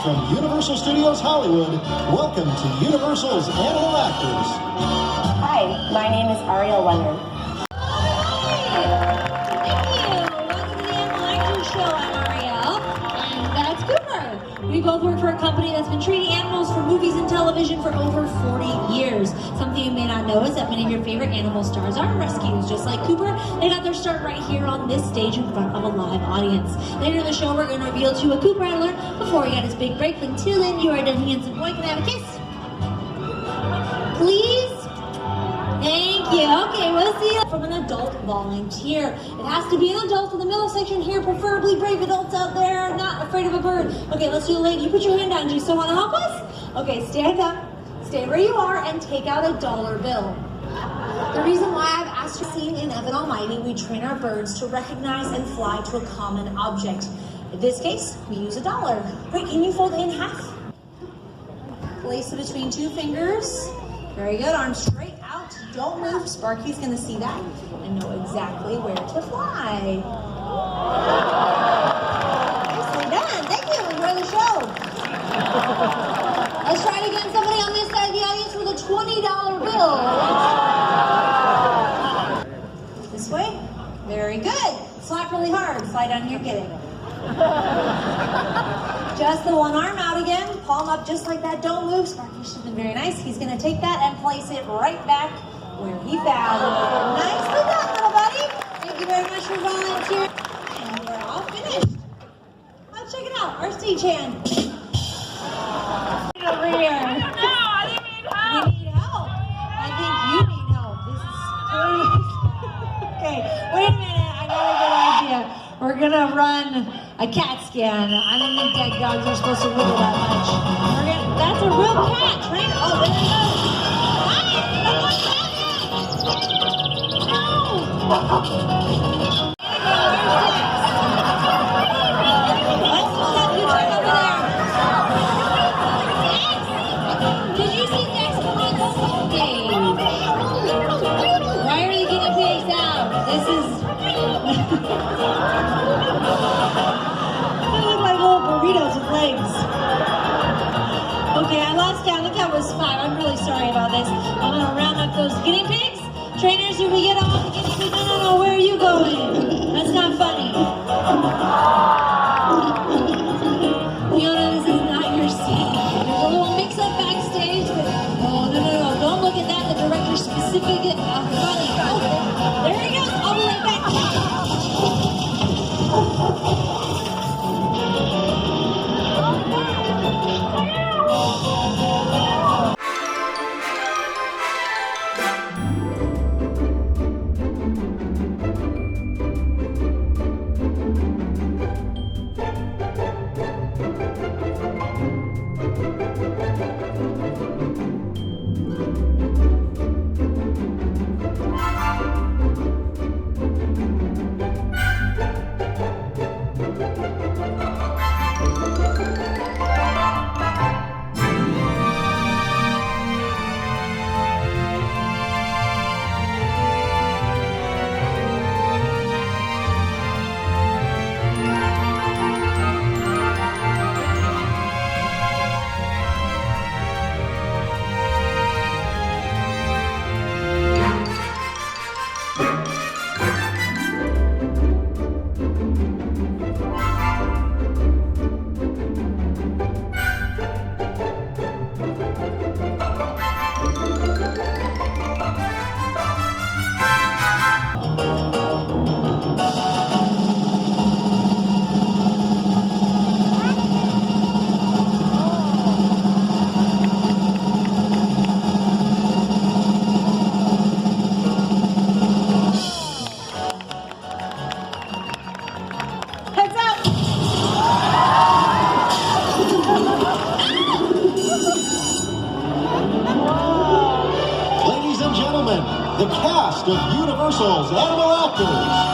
from Universal Studios Hollywood, welcome to Universal's Animal Actors. Hi, my name is Ariel Leonard. We both work for a company that's been treating animals for movies and television for over 40 years. Something you may not know is that many of your favorite animal stars are rescues. Just like Cooper, they got their start right here on this stage in front of a live audience. Later in the show, we're going to reveal to you a Cooper Rattler before he got his big break. Until then, you are a handsome boy. Can I have a kiss? Please? Thank you. Okay, we'll see you from an adult volunteer. It has to be an adult in the middle section here, preferably brave adults out there, not afraid of a bird. Okay, let's do a lady. You put your hand down. Do you still want to help us? Okay, stand up, stay where you are, and take out a $1 bill. The reason why I've asked you to see in Evan Almighty, we train our birds to recognize and fly to a common object. In this case, we use $1. Great, can you fold it in half? Place it between 2 fingers. Very good, arms straight out, don't move. Sparky's gonna see that and know exactly where to fly. Nicely done, thank you, enjoy the show. Let's try it again, somebody on this side of the audience with a $20 bill. This way, very good. Slap really hard, slide down here, get it. Just the one arm out again, palm up just like that, don't move. Sparky's been very nice. He's gonna take that and place it right back where he found it. Nicely done, little buddy. Thank you very much for volunteering. And we're all finished. Let's check it out, our stage hand. Over here. I don't know, I think we need help. We need help. I think you need help. This is totally... Okay, wait a minute, I got a good idea. We're gonna run a cat scan. I don't think dead dogs are supposed to wiggle that much. That's a real cat, right? Oh, there it goes. No! Let's hold up, you check over there. Did you see Dex come on stage? Why are the guinea pigs out? This is... They look like little burritos with legs. Okay, I lost count. I think that was 5. I'm really sorry about this. I'm gonna round up those guinea pigs. Trainers, did we get all the guinea pigs? No, where are you going? That's not funny. Fiona, this is not your scene. There's a little mix-up backstage, but no. Don't look at that. The director's specific. Funny. Oh, there he goes. I'll be right back. The cast of Universal's Animal Actors.